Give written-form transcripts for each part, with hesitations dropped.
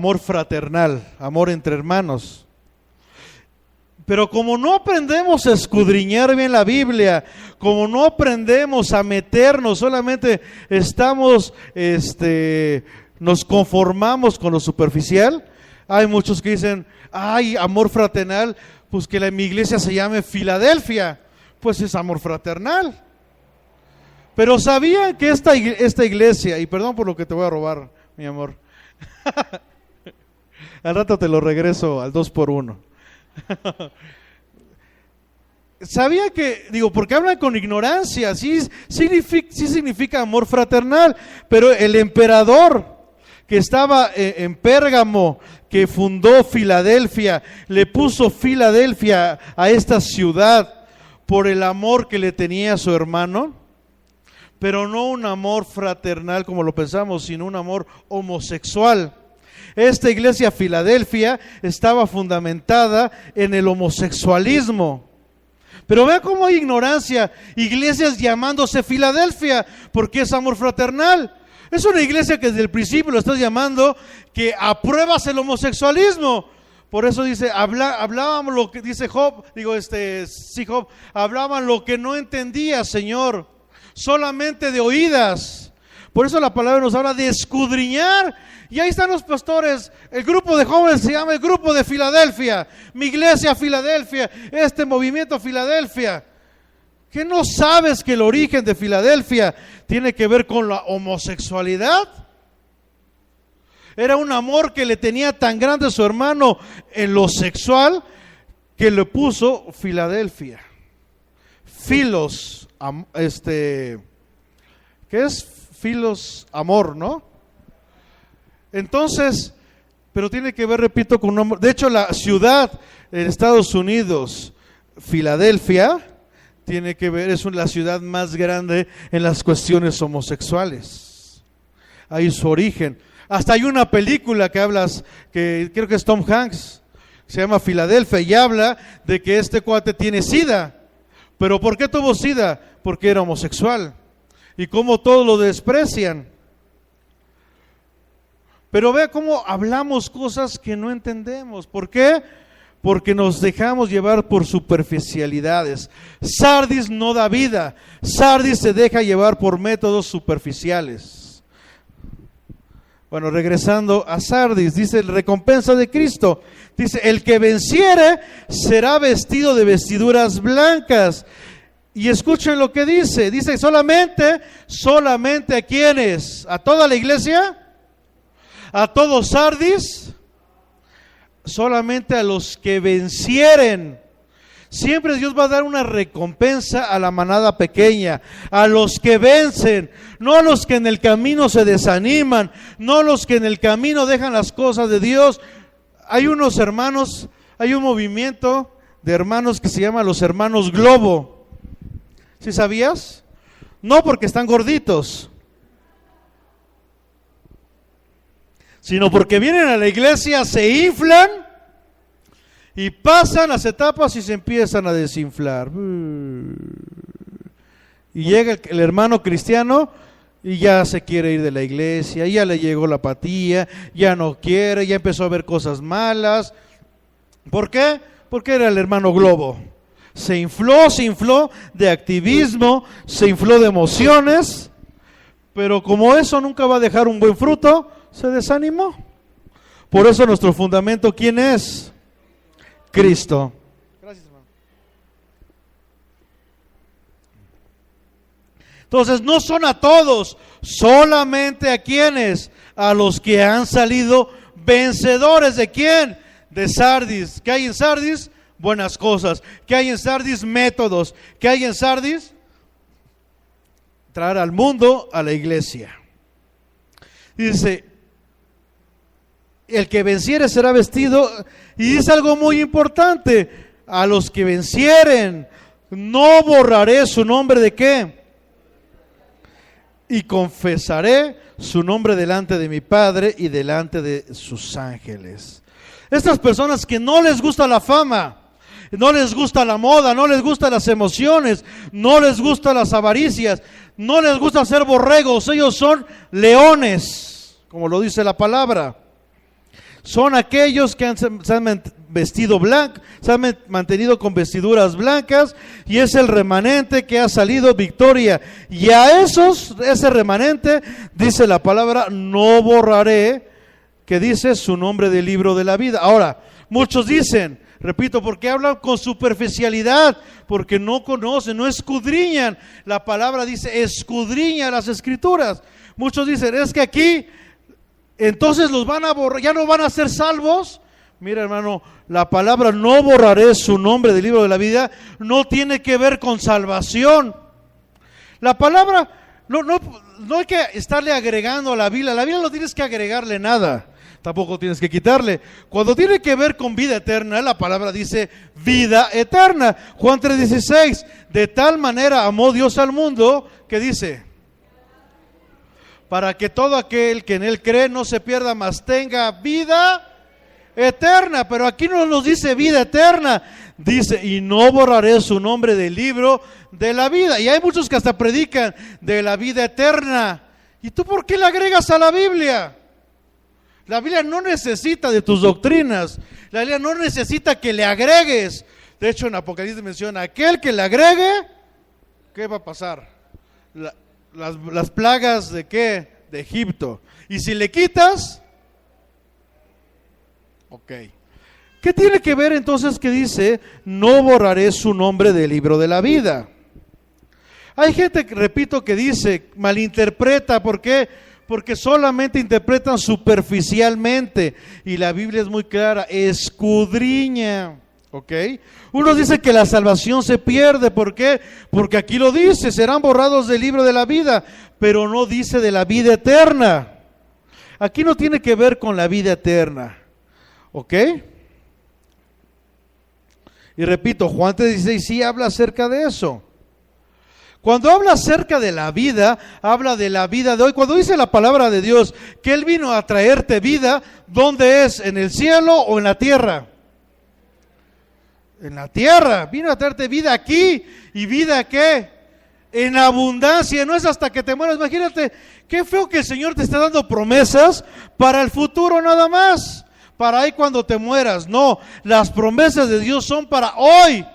amor fraternal, amor entre hermanos. Pero como no aprendemos a escudriñar bien la Biblia, como no aprendemos a meternos, solamente nos conformamos con lo superficial. Hay muchos que dicen, ay, amor fraternal, pues que mi iglesia se llame Filadelfia, pues es amor fraternal. Pero ¿sabían que esta iglesia, y perdón por lo que te voy a robar, mi amor, al rato te lo regreso al 2x1. ¿Sabía que, porque hablan con ignorancia, sí significa amor fraternal, pero el emperador que estaba en Pérgamo, que fundó Filadelfia, le puso Filadelfia a esta ciudad por el amor que le tenía a su hermano, pero no un amor fraternal como lo pensamos, sino un amor homosexual. Esta iglesia Filadelfia estaba fundamentada en el homosexualismo. Pero vea cómo hay ignorancia, iglesias llamándose Filadelfia, porque es amor fraternal. Es una iglesia que desde el principio lo estás llamando que apruebas el homosexualismo. Por eso dice, hablábamos lo que dice Job, Job, hablaban lo que no entendía, Señor, solamente de oídas. Por eso la palabra nos habla de escudriñar. Y ahí están los pastores, el grupo de jóvenes se llama el grupo de Filadelfia, mi iglesia Filadelfia, este movimiento Filadelfia. ¿Qué no sabes que el origen de Filadelfia tiene que ver con la homosexualidad? Era un amor que le tenía tan grande a su hermano en lo sexual que le puso Filadelfia. Filos, ¿qué es? Filos, amor, ¿no? Entonces, pero tiene que ver, repito, con un amor. De hecho, la ciudad en Estados Unidos, Filadelfia, tiene que ver, es la ciudad más grande en las cuestiones homosexuales. Ahí su origen. Hasta hay una película que creo que es Tom Hanks, se llama Filadelfia, y habla de que este cuate tiene SIDA. ¿Pero por qué tuvo SIDA? Porque era homosexual. Y cómo todos lo desprecian. Pero vea cómo hablamos cosas que no entendemos. ¿Por qué? Porque nos dejamos llevar por superficialidades. Sardis no da vida. Sardis se deja llevar por métodos superficiales. Bueno, regresando a Sardis, dice recompensa de Cristo. Dice, el que venciere será vestido de vestiduras blancas. Y escuchen lo que dice. Dice, solamente ¿a quiénes? ¿A toda la iglesia? ¿A todos Sardis? Solamente a los que vencieren. Siempre Dios va a dar una recompensa a la manada pequeña, a los que vencen, no a los que en el camino se desaniman, no a los que en el camino dejan las cosas de Dios. Hay unos hermanos, hay un movimiento de hermanos que se llama los hermanos Globo. ¿Sí sabías? No porque están gorditos, sino porque vienen a la iglesia, se inflan y pasan las etapas y se empiezan a desinflar. Y llega el hermano cristiano y ya se quiere ir de la iglesia, ya le llegó la apatía, ya no quiere, ya empezó a ver cosas malas. ¿Por qué? Porque era el hermano Globo. Se infló de activismo, se infló de emociones, pero como eso nunca va a dejar un buen fruto, se desanimó. Por eso nuestro fundamento, ¿quién es? Cristo. Gracias, hermano. Entonces, no son a todos, solamente a quienes, a los que han salido vencedores. ¿De quién? De Sardis. ¿Qué hay en Sardis? Buenas cosas. ¿Qué hay en Sardis? Métodos. ¿Qué hay en Sardis? Traer al mundo a la iglesia. Dice, el que venciere será vestido, y dice algo muy importante, a los que vencieren, no borraré su nombre ¿de qué? Y confesaré su nombre delante de mi Padre y delante de sus ángeles. Estas personas que no les gusta la fama, no les gusta la moda, no les gustan las emociones, no les gustan las avaricias, no les gusta ser borregos, ellos son leones, como lo dice la palabra. Son aquellos que se han vestido blanco, se han mantenido con vestiduras blancas, y es el remanente que ha salido victoria. Y a ese remanente, dice la palabra, no borraré, que dice su nombre del libro de la vida. Ahora, muchos dicen, repito, porque hablan con superficialidad, porque no conocen, no escudriñan. La palabra dice, escudriña las escrituras. Muchos dicen, es que aquí, entonces los van a borrar, ya no van a ser salvos. Mira, hermano, la palabra no borraré su nombre del libro de la vida no tiene que ver con salvación. La palabra, no hay que estarle agregando a la Biblia no tienes que agregarle nada, tampoco tienes que quitarle. Cuando tiene que ver con vida eterna, la palabra dice vida eterna. Juan 3:16, de tal manera amó Dios al mundo, que dice, para que todo aquel que en él cree no se pierda, mas tenga vida eterna. Pero aquí no nos dice vida eterna, dice, y no borraré su nombre del libro de la vida. Y hay muchos que hasta predican de la vida eterna. ¿Y tú por qué le agregas a la Biblia? La Biblia no necesita de tus doctrinas, la Biblia no necesita que le agregues. De hecho, en Apocalipsis menciona, aquel que le agregue, ¿qué va a pasar? Las plagas de ¿qué? De Egipto. Y si le quitas, ok. ¿Qué tiene que ver entonces que dice, no borraré su nombre del libro de la vida? Hay gente, repito, que dice, malinterpreta. ¿Por qué? Porque solamente interpretan superficialmente, y la Biblia es muy clara, escudriña, ¿ok? Uno dice que la salvación se pierde. ¿Por qué? Porque aquí lo dice, serán borrados del libro de la vida, pero no dice de la vida eterna. Aquí no tiene que ver con la vida eterna, ¿ok? Y repito, Juan 3:16 sí habla acerca de eso. Cuando habla acerca de la vida, habla de la vida de hoy. Cuando dice la palabra de Dios que Él vino a traerte vida, ¿dónde es? ¿En el cielo o en la tierra? En la tierra. Vino a traerte vida aquí. ¿Y vida qué? En abundancia. No es hasta que te mueras. Imagínate, qué feo que el Señor te está dando promesas para el futuro nada más, para ahí cuando te mueras. No, las promesas de Dios son para hoy,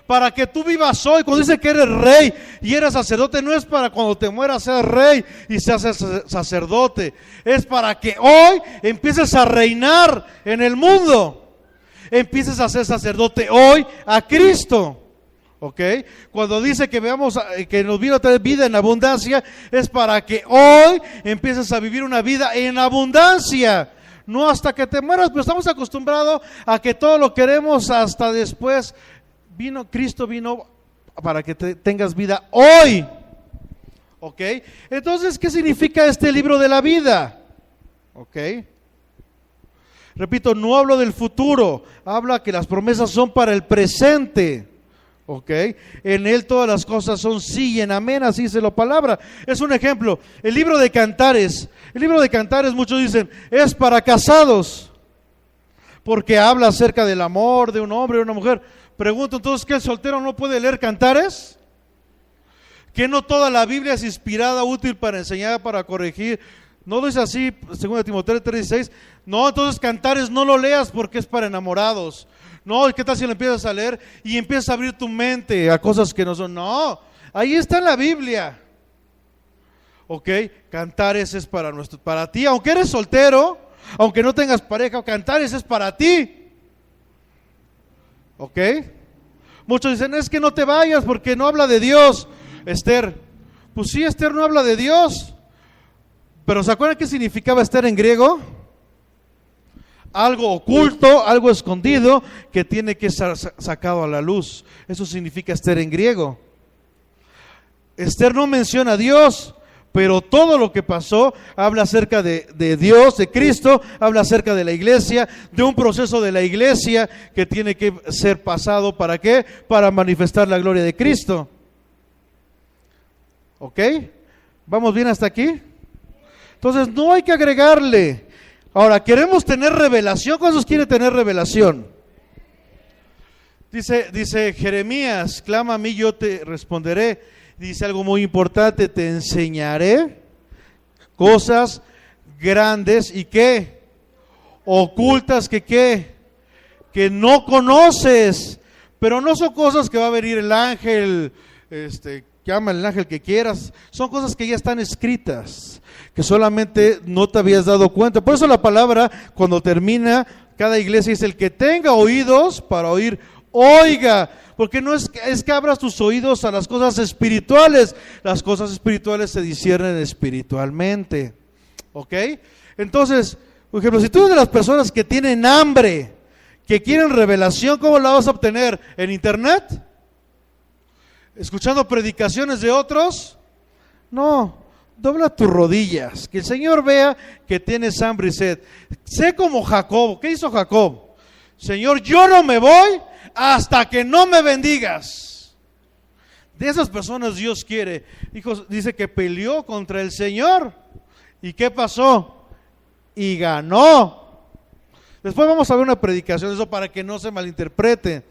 para que tú vivas hoy. Cuando dice que eres rey y eres sacerdote, no es para cuando te mueras seas rey y seas sacerdote, es para que hoy empieces a reinar en el mundo, empieces a ser sacerdote hoy a Cristo, ¿ok? Cuando dice que veamos que nos vino a traer vida en abundancia, es para que hoy empieces a vivir una vida en abundancia, no hasta que te mueras. Pero estamos acostumbrados a que todo lo queremos hasta después. Cristo vino para que tengas vida hoy, ¿ok? Entonces, ¿qué significa este libro de la vida? ¿Ok? Repito, no hablo del futuro, habla que las promesas son para el presente, ¿ok? En Él todas las cosas son sí y en amén, así dice la palabra. Es un ejemplo, el libro de Cantares. El libro de Cantares, muchos dicen, es para casados, porque habla acerca del amor de un hombre y una mujer. Pregunto entonces, ¿que el soltero no puede leer Cantares? ¿Que no toda la Biblia es inspirada, útil para enseñar, para corregir? ¿No lo dice así 2 Timoteo 3:16? No, entonces Cantares no lo leas porque es para enamorados. No, ¿qué tal si lo empiezas a leer y empiezas a abrir tu mente a cosas que no son? No, ahí está en la Biblia. Ok, Cantares es para ti, aunque eres soltero, aunque no tengas pareja, Cantares es para ti. ¿Ok? Muchos dicen, es que no te vayas porque no habla de Dios, Esther. Pues sí, Esther no habla de Dios. Pero ¿se acuerdan qué significaba Esther en griego? Algo oculto, algo escondido que tiene que ser sacado a la luz. Eso significa Esther en griego. Esther no menciona a Dios, pero todo lo que pasó habla acerca de Dios, de Cristo, habla acerca de la iglesia, de un proceso de la iglesia que tiene que ser pasado. ¿Para qué? Para manifestar la gloria de Cristo. ¿Ok? ¿Vamos bien hasta aquí? Entonces no hay que agregarle. Ahora, queremos tener revelación. ¿Cuántos quieren tener revelación? Dice Jeremías, clama a mí, yo te responderé. Dice algo muy importante, te enseñaré cosas grandes y ¿qué? ocultas que ¿qué? Que no conoces, pero no son cosas que va a venir el ángel, llama el ángel que quieras, son cosas que ya están escritas, que solamente no te habías dado cuenta. Por eso la palabra, cuando termina, cada iglesia dice: el que tenga oídos para oír, oiga, porque no es que abras tus oídos a las cosas espirituales, las cosas espirituales se disciernen espiritualmente, ¿ok? Entonces, por ejemplo, si tú eres de las personas que tienen hambre, que quieren revelación, ¿cómo la vas a obtener? ¿En internet? ¿Escuchando predicaciones de otros? No, dobla tus rodillas, que el Señor vea que tienes hambre y sed. Sé como Jacob. ¿Qué hizo Jacob? Señor, yo no me voy hasta que no me bendigas. De esas personas Dios quiere. Dice que peleó contra el Señor. ¿Y qué pasó? Y ganó. Después vamos a ver una predicación de eso para que no se malinterprete.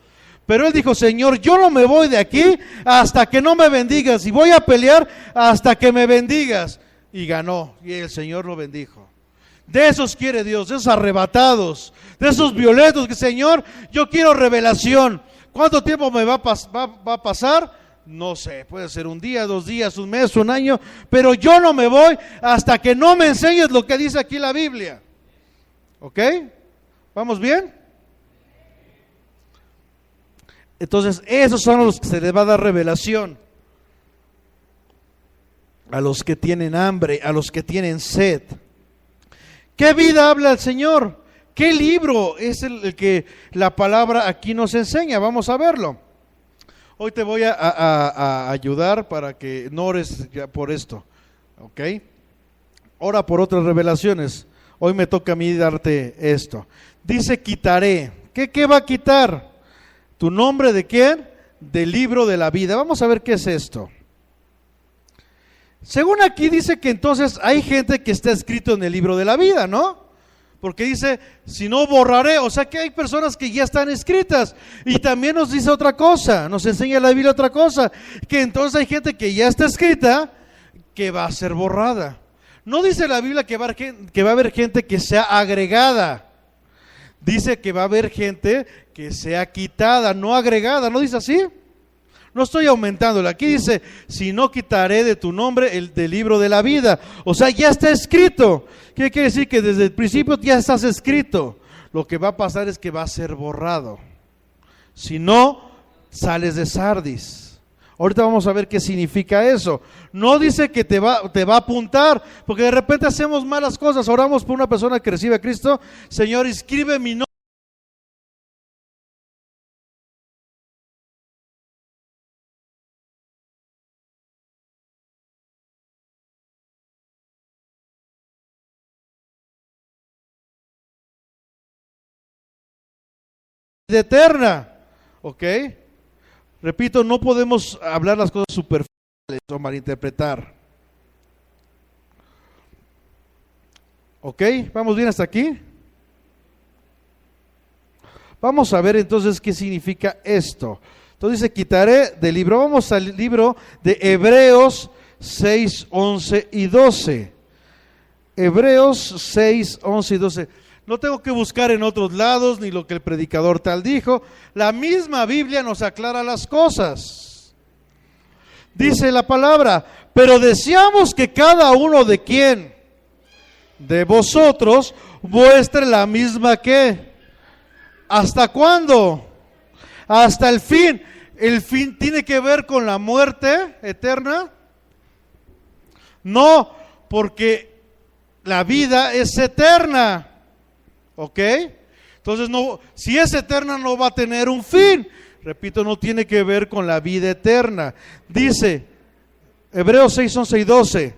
Pero él dijo: Señor, yo no me voy de aquí hasta que no me bendigas, y voy a pelear hasta que me bendigas. Y ganó, y el Señor lo bendijo. De esos quiere Dios, de esos arrebatados, de esos violentos, que Señor, yo quiero revelación. ¿Cuánto tiempo me va a pasar? No sé, puede ser un día, 2 días, un mes, un año, pero yo no me voy hasta que no me enseñes lo que dice aquí la Biblia. ¿Ok? ¿Vamos bien? Entonces, esos son los que se les va a dar revelación. A los que tienen hambre, a los que tienen sed. ¿Qué vida habla el Señor? ¿Qué libro es el que la palabra aquí nos enseña? Vamos a verlo. Hoy te voy a ayudar para que no ores ya por esto, ¿ok? Ora por otras revelaciones. Hoy me toca a mí darte esto. Dice: quitaré. ¿Qué va a quitar? ¿Tu nombre de quién? Del libro de la vida. Vamos a ver qué es esto. Según aquí dice que entonces hay gente que está escrito en el libro de la vida, ¿no? Porque dice: si no, borraré. O sea que hay personas que ya están escritas. Y también nos dice otra cosa, nos enseña la Biblia otra cosa, que entonces hay gente que ya está escrita, que va a ser borrada. No dice la Biblia que va a haber gente que sea agregada. Dice que va a haber gente que sea quitada, no agregada. ¿No dice así? No estoy aumentándolo. Aquí dice: si no, quitaré de tu nombre el del libro de la vida. O sea, ya está escrito. ¿Qué quiere decir? Que desde el principio ya estás escrito. Lo que va a pasar es que va a ser borrado. Si no, sales de Sardis. Ahorita vamos a ver qué significa eso. No dice que te va a apuntar, porque de repente hacemos malas cosas. Oramos por una persona que recibe a Cristo: Señor, inscribe mi nombre eterna. ¿Ok? Repito, no podemos hablar las cosas superficiales o malinterpretar. ¿Ok? ¿Vamos bien hasta aquí? Vamos a ver entonces qué significa esto. Entonces dice: quitaré del libro. Vamos al libro de Hebreos 6, 11 y 12. Hebreos 6, 11 y 12. No tengo que buscar en otros lados ni lo que el predicador tal dijo. La misma Biblia nos aclara las cosas. Dice la palabra: pero deseamos que cada uno de quién, de vosotros, muestre la misma que. ¿Hasta cuándo? Hasta el fin. ¿El fin tiene que ver con la muerte eterna? No, porque la vida es eterna. ¿Ok? Entonces, no, si es eterna, no va a tener un fin. Repito, no tiene que ver con la vida eterna. Dice Hebreos 6, 11 y 12: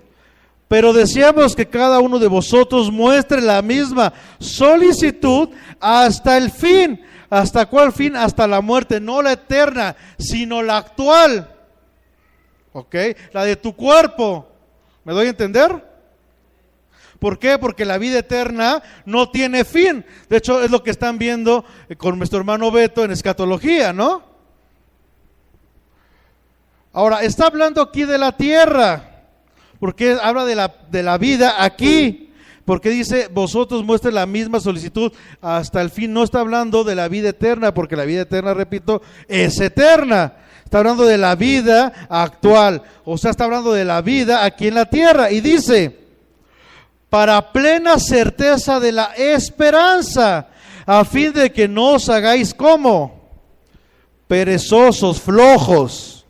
pero deseamos que cada uno de vosotros muestre la misma solicitud hasta el fin. ¿Hasta cuál fin? Hasta la muerte, no la eterna, sino la actual. ¿Ok? La de tu cuerpo. ¿Me doy a entender? ¿Por qué? Porque la vida eterna no tiene fin. De hecho, es lo que están viendo con nuestro hermano Beto en escatología, ¿no? Ahora, está hablando aquí de la tierra, porque habla de la vida aquí. Porque dice, vosotros muestren la misma solicitud hasta el fin. No está hablando de la vida eterna, porque la vida eterna, repito, es eterna. Está hablando de la vida actual, o sea, está hablando de la vida aquí en la tierra. Y dice, para plena certeza de la esperanza, a fin de que no os hagáis como perezosos, flojos,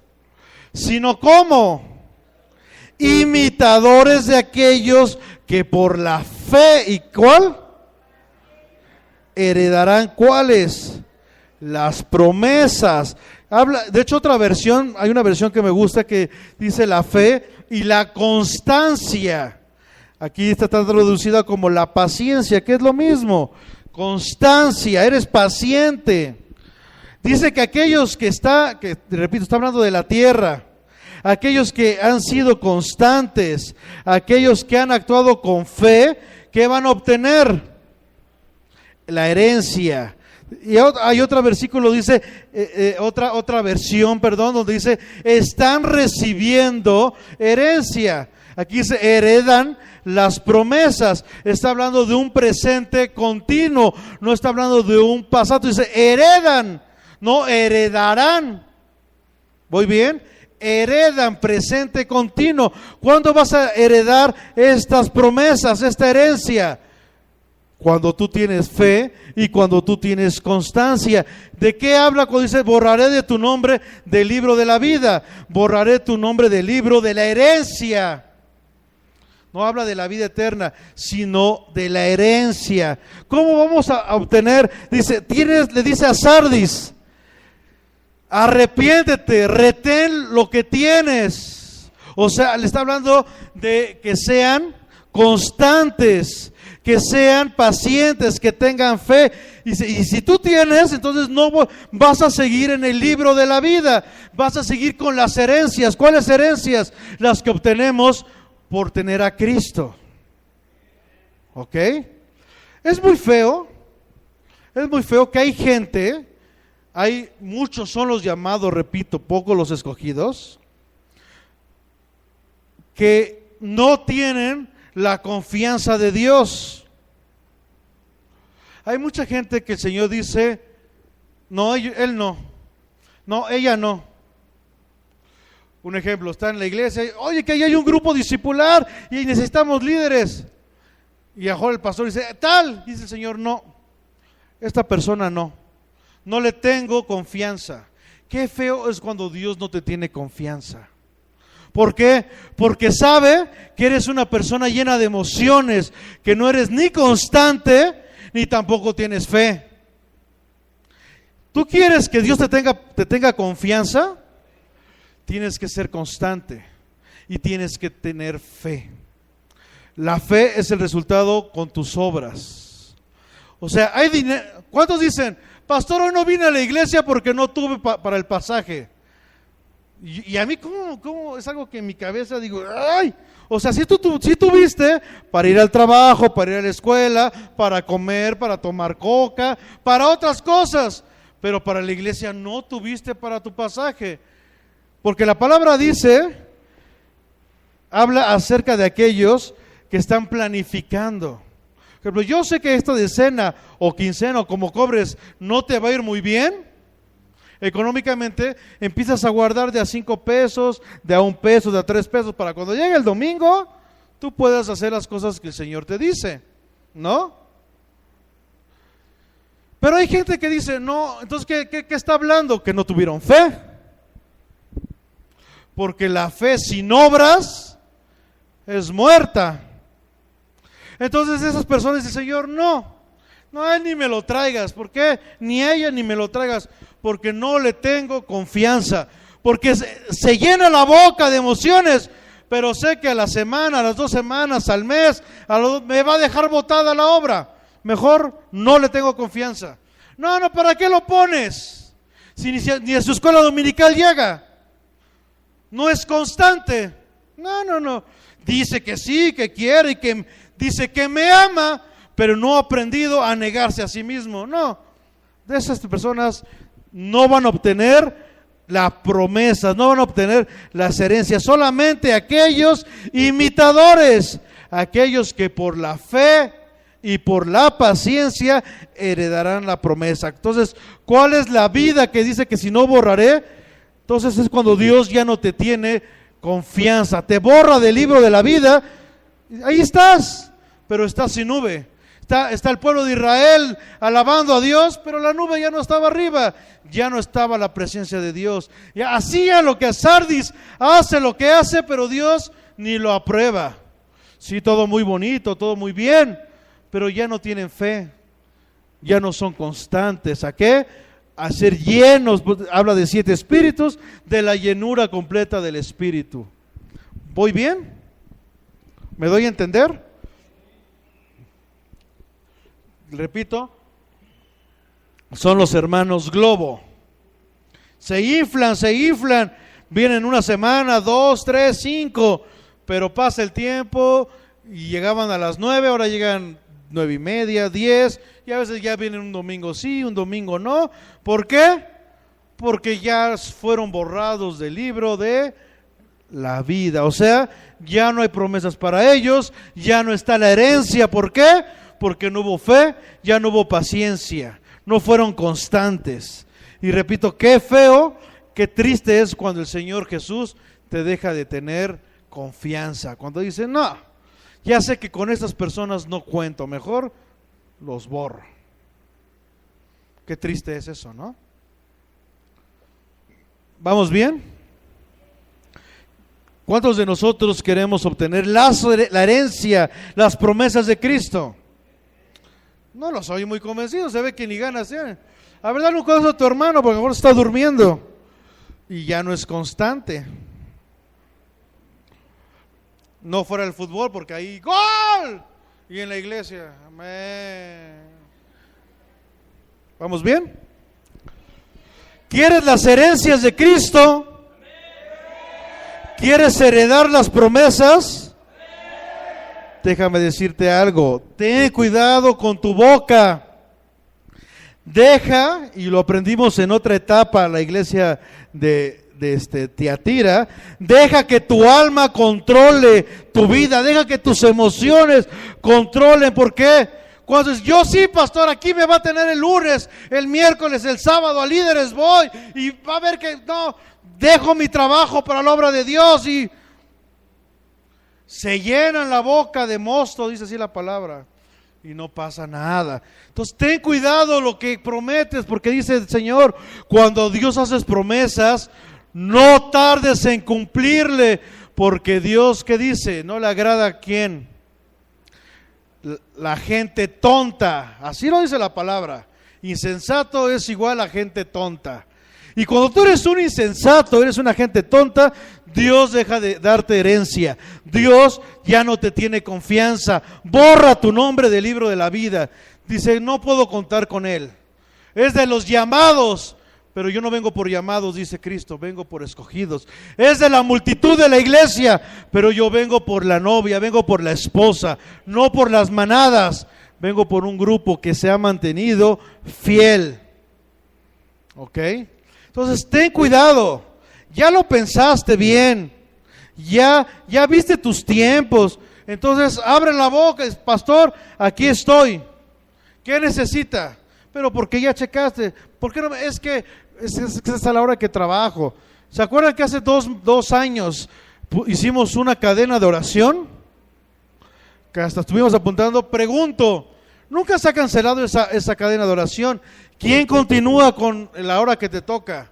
sino como imitadores de aquellos que por la fe, ¿y cuál? Heredarán, ¿cuáles? Las promesas. Habla, de hecho, otra versión, hay una versión que me gusta que dice la fe y la constancia. Aquí está traducida como la paciencia, que es lo mismo. Constancia, eres paciente. Dice que aquellos repito, está hablando de la tierra, aquellos que han sido constantes, aquellos que han actuado con fe, ¿qué van a obtener? La herencia. Y hay otro versículo, dice, otra versión, donde dice, están recibiendo herencia. Aquí dice, heredan las promesas. Está hablando de un presente continuo, no está hablando de un pasado. Dice, heredan, no heredarán. ¿Voy bien? Heredan, presente continuo. ¿Cuándo vas a heredar estas promesas, esta herencia? Cuando tú tienes fe y cuando tú tienes constancia. ¿De qué habla cuando dice, borraré de tu nombre del libro de la vida? Borraré tu nombre del libro de la herencia. No habla de la vida eterna, sino de la herencia. ¿Cómo vamos a obtener? Le dice a Sardis, arrepiéntete, retén lo que tienes. O sea, le está hablando de que sean constantes, que sean pacientes, que tengan fe. Y si tú tienes, entonces no vas a seguir en el libro de la vida, vas a seguir con las herencias. ¿Cuáles herencias? Las que obtenemos por tener a Cristo. ¿Ok? Es muy feo que hay gente, muchos son los llamados, repito, pocos los escogidos, que no tienen la confianza de Dios. Hay mucha gente que el Señor dice, no, él no, ella no. Un ejemplo, está en la iglesia, oye, que ahí hay un grupo discipular y necesitamos líderes. Y ahora el pastor dice, tal, dice el Señor, no, esta persona no le tengo confianza. Qué feo es cuando Dios no te tiene confianza. ¿Por qué? Porque sabe que eres una persona llena de emociones, que no eres ni constante, ni tampoco tienes fe. ¿Tú quieres que Dios te tenga confianza? Tienes que ser constante y tienes que tener fe. La fe es el resultado con tus obras. O sea, hay dinero. ¿Cuántos dicen, pastor, hoy no vine a la iglesia porque no tuve para el pasaje? Y a mí, ¿cómo? Es algo que en mi cabeza digo, ¡ay! O sea, si tuviste para ir al trabajo, para ir a la escuela, para comer, para tomar coca, para otras cosas, pero para la iglesia no tuviste para tu pasaje. Porque la palabra habla acerca de aquellos que están planificando. Por ejemplo, yo sé que esta decena o quincena o como cobres no te va a ir muy bien. Económicamente empiezas a guardar de a 5 pesos, de a 1 peso, de a 3 pesos, para cuando llegue el domingo, tú puedas hacer las cosas que el Señor te dice, ¿no? Pero hay gente que dice, no, entonces, ¿qué está hablando? Que no tuvieron fe. Porque la fe sin obras es muerta. Entonces esas personas dicen, Señor, no, a él ni me lo traigas. ¿Por qué? Ni a ella ni me lo traigas. Porque no le tengo confianza. Porque se llena la boca de emociones, pero sé que a la semana, a las 2 semanas, al mes, me va a dejar botada la obra. Mejor no le tengo confianza. No, ¿para qué lo pones? Si ni a su escuela dominical llega. No es constante. No. Dice que sí, que quiere y que dice que me ama, pero no ha aprendido a negarse a sí mismo. No, de esas personas no van a obtener las promesas, no van a obtener las herencias. Solamente aquellos imitadores, aquellos que por la fe y por la paciencia heredarán la promesa. Entonces, ¿cuál es la vida que dice que si no borraré? Entonces es cuando Dios ya no te tiene confianza, te borra del libro de la vida. Ahí estás, pero estás sin nube. Está el pueblo de Israel alabando a Dios, pero la nube ya no estaba arriba, ya no estaba la presencia de Dios. Ya hacía lo que Sardis hace, lo que hace, pero Dios ni lo aprueba. Sí, todo muy bonito, todo muy bien, pero ya no tienen fe, ya no son constantes. ¿A qué? A ser llenos, habla de 7 espíritus, de la llenura completa del Espíritu. ¿Voy bien? ¿Me doy a entender? Repito, son los hermanos globo. Se inflan, vienen una semana, 2, 3, 5, pero pasa el tiempo y llegaban a las 9, ahora llegan 9:30, 10, y a veces ya vienen un domingo sí, un domingo no. ¿Por qué? Porque ya fueron borrados del libro de la vida. O sea, ya no hay promesas para ellos, ya no está la herencia. ¿Por qué? Porque no hubo fe, ya no hubo paciencia, no fueron constantes. Y repito, qué feo, qué triste es cuando el Señor Jesús te deja de tener confianza. Cuando dice, no, ya sé que con estas personas no cuento, mejor los borro. Qué triste es eso, ¿no? ¿Vamos bien? ¿Cuántos de nosotros queremos obtener la herencia, las promesas de Cristo? No lo soy muy convencido, se ve que ni ganas tiene. A ver, dale un codazo a tu hermano porque a lo mejor está durmiendo y ya no es constante. No fuera del fútbol porque ahí ¡gol! Y en la iglesia, amén. ¿Vamos bien? ¿Quieres las herencias de Cristo? ¿Quieres heredar las promesas? Déjame decirte algo, ten cuidado con tu boca. Deja, y lo aprendimos en otra etapa, la iglesia de Tiatira, deja que tu alma controle tu vida, deja que tus emociones controlen. ¿Por qué? Cuando dices, yo sí, pastor, aquí me va a tener el lunes, el miércoles, el sábado, a líderes voy, y va a ver que no, dejo mi trabajo para la obra de Dios, y se llenan la boca de mosto, dice así la palabra, y no pasa nada. Entonces ten cuidado lo que prometes, porque dice el Señor, cuando Dios hace promesas, no tardes en cumplirle, porque Dios, ¿qué dice? No le agrada a quién. La gente tonta, así lo dice la palabra. Insensato es igual a gente tonta. Y cuando tú eres un insensato, eres una gente tonta, Dios deja de darte herencia. Dios ya no te tiene confianza. Borra tu nombre del libro de la vida. Dice, no puedo contar con él. Es de los llamados, pero yo no vengo por llamados, dice Cristo, vengo por escogidos. Es de la multitud de la iglesia, pero yo vengo por la novia, vengo por la esposa, no por las manadas. Vengo por un grupo que se ha mantenido fiel. ¿Ok? Entonces ten cuidado, ya lo pensaste bien, ya viste tus tiempos, entonces abre la boca, pastor, aquí estoy, ¿qué necesita? Pero porque ya checaste, ¿por qué no? Es que es a la hora que trabajo. ¿Se acuerdan que hace dos años hicimos una cadena de oración? Que hasta estuvimos apuntando. Pregunto, ¿nunca se ha cancelado esa cadena de oración? ¿Quién continúa con la hora que te toca?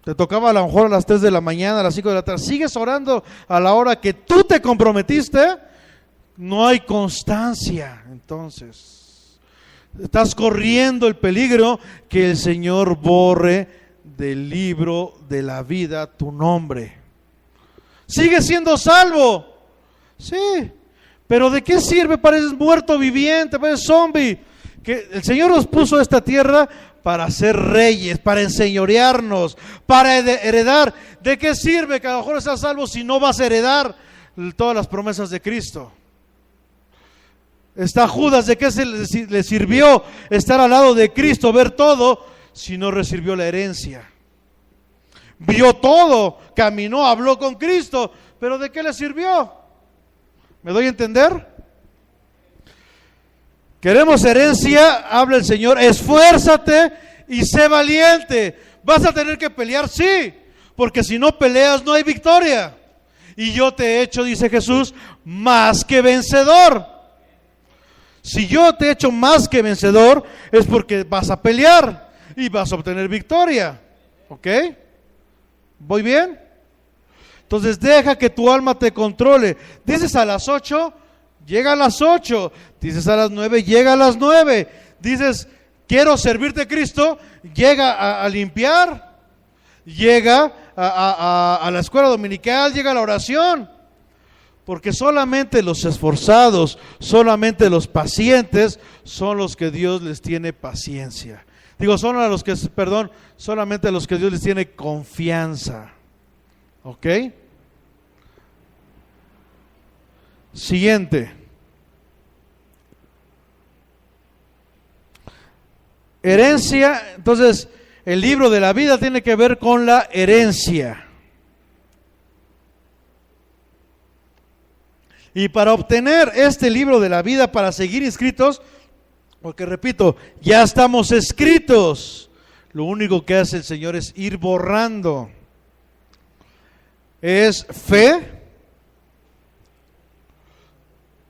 Te tocaba a lo mejor a las 3 de la mañana, a las 5 de la tarde. ¿Sigues orando a la hora que tú te comprometiste? No hay constancia. Entonces, estás corriendo el peligro que el Señor borre del libro de la vida tu nombre. ¿Sigues siendo salvo? Sí, pero ¿de qué sirve? Pareces muerto viviente, pareces zombie. Que el Señor nos puso a esta tierra para ser reyes, para enseñorearnos, para heredar. ¿De qué sirve que a lo mejor seas salvo si no vas a heredar todas las promesas de Cristo? Está Judas, ¿de qué le sirvió estar al lado de Cristo, ver todo, si no recibió la herencia? Vio todo, caminó, habló con Cristo, pero ¿de qué le sirvió? ¿Me doy a entender? Queremos herencia, habla el Señor, esfuérzate y sé valiente. ¿Vas a tener que pelear? Sí, porque si no peleas no hay victoria. Y yo te he hecho, dice Jesús, más que vencedor. Si yo te he hecho más que vencedor, es porque vas a pelear y vas a obtener victoria. ¿Ok? ¿Voy bien? Entonces deja que tu alma te controle. Dices a las 8, llega a las 8. Dices a las 9, llega a las 9. Dices, quiero servirte a Cristo, llega a limpiar, llega a la escuela dominical, llega a la oración. Porque solamente los esforzados, solamente los pacientes son los que Dios les tiene paciencia. Digo, solamente a los que Dios les tiene confianza. ¿Ok? Siguiente. Herencia. Entonces, el libro de la vida tiene que ver con la herencia. Y para obtener este libro de la vida, para seguir inscritos, porque repito, ya estamos escritos, lo único que hace el Señor es ir borrando. Es fe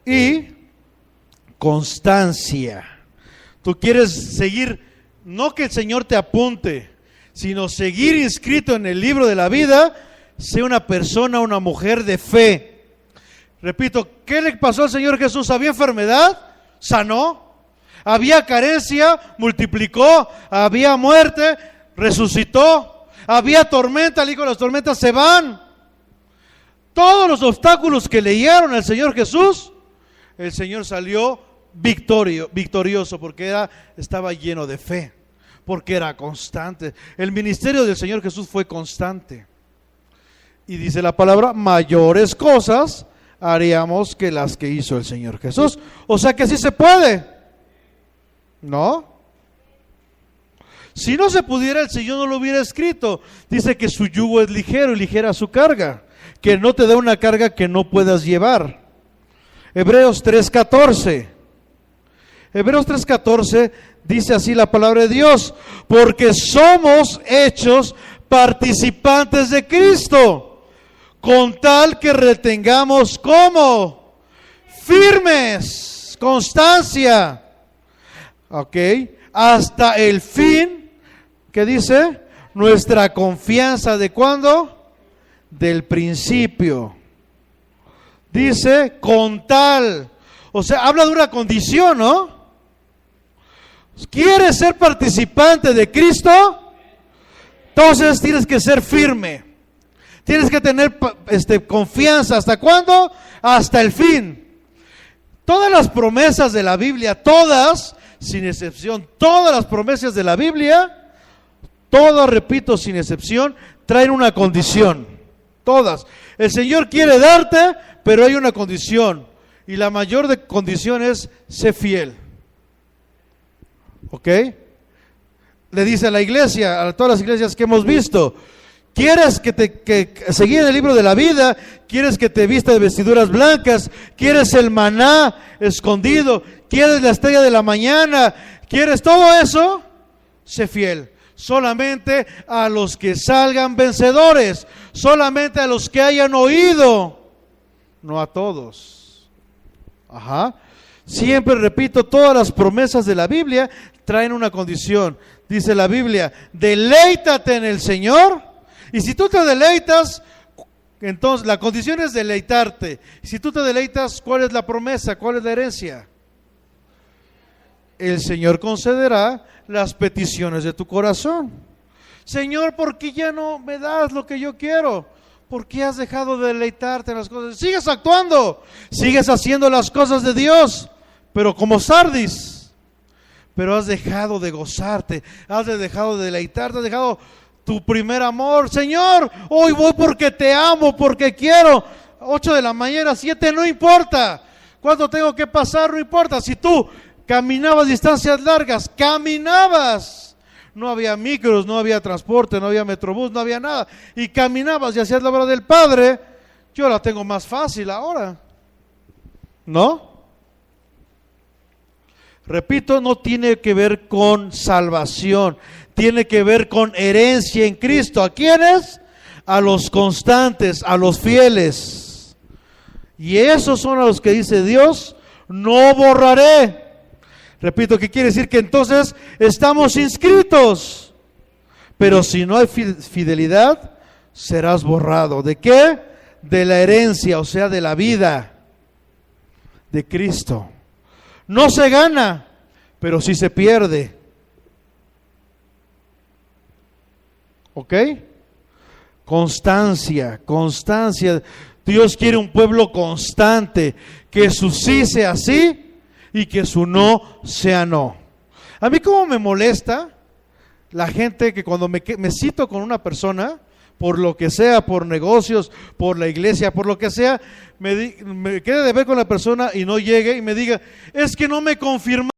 y constancia. Tú quieres seguir, no que el Señor te apunte, sino seguir inscrito en el libro de la vida, sé una persona, una mujer de fe. Repito, ¿qué le pasó al Señor Jesús? ¿Había enfermedad? Sanó. ¿Había carencia? Multiplicó. ¿Había muerte? Resucitó. ¿Había tormenta? Le dijo, las tormentas se van. Todos los obstáculos que leyeron al Señor Jesús, el Señor salió victorioso porque estaba lleno de fe, porque era constante. El ministerio del Señor Jesús fue constante. Y dice la palabra, mayores cosas haríamos que las que hizo el Señor Jesús. O sea que sí se puede, ¿no? Si no se pudiera, el Señor no lo hubiera escrito. Dice que su yugo es ligero y ligera su carga, que no te da una carga que no puedas llevar. Hebreos 3:14. Hebreos 3:14 dice así la palabra de Dios: porque somos hechos participantes de Cristo, con tal que retengamos como firmes, constancia, ok, hasta el fin, ¿qué dice? Nuestra confianza, ¿de cuándo? Del principio. Dice con tal, o sea, habla de una condición, ¿no? ¿Quieres ser participante de Cristo? Entonces tienes que ser firme. Tienes que tener confianza. ¿Hasta cuándo? Hasta el fin. Todas las promesas de la Biblia, todas, sin excepción, todas las promesas de la Biblia, todas, repito, sin excepción, traen una condición. Todas. El Señor quiere darte, pero hay una condición. Y la mayor de condiciones, sé fiel. ¿Ok? Le dice a la iglesia, a todas las iglesias que hemos visto, ¿quieres que seguir el libro de la vida? ¿Quieres que te vista de vestiduras blancas? ¿Quieres el maná escondido? ¿Quieres la estrella de la mañana? ¿Quieres todo eso? Sé fiel. Solamente a los que salgan vencedores. Solamente a los que hayan oído. No a todos. Ajá. Siempre repito, todas las promesas de la Biblia traen una condición. Dice la Biblia, deleítate en el Señor. Y si tú te deleitas, entonces la condición es deleitarte. Si tú te deleitas, ¿cuál es la promesa? ¿Cuál es la herencia? El Señor concederá las peticiones de tu corazón. Señor, ¿por qué ya no me das lo que yo quiero? ¿Por qué has dejado de deleitarte en las cosas? Sigues actuando, sigues haciendo las cosas de Dios, pero como Sardis. Pero has dejado de gozarte, has dejado de deleitarte, has dejado tu primer amor. Señor, hoy voy porque te amo, porque quiero. 8 de la mañana, 7, no importa. ¿Cuánto tengo que pasar? No importa. Si tú caminabas distancias largas, caminabas. No había micros, no había transporte, no había metrobús, no había nada. Y caminabas y hacías la obra del Padre. Yo la tengo más fácil ahora. ¿No? Repito, no tiene que ver con salvación, tiene que ver con herencia en Cristo. ¿A quiénes? A los constantes, a los fieles. Y esos son a los que dice Dios, no borraré. Repito, ¿qué quiere decir? Que entonces estamos inscritos. Pero si no hay fidelidad, serás borrado. ¿De qué? De la herencia, o sea, de la vida de Cristo. No se gana, pero sí se pierde. ¿Ok? Constancia, constancia. Dios quiere un pueblo constante, que su sí sea sí y que su no sea no. A mí como me molesta la gente que cuando me cito con una persona, por lo que sea, por negocios, por la iglesia, por lo que sea, me quede de ver con la persona y no llegue y me diga, es que no me confirma.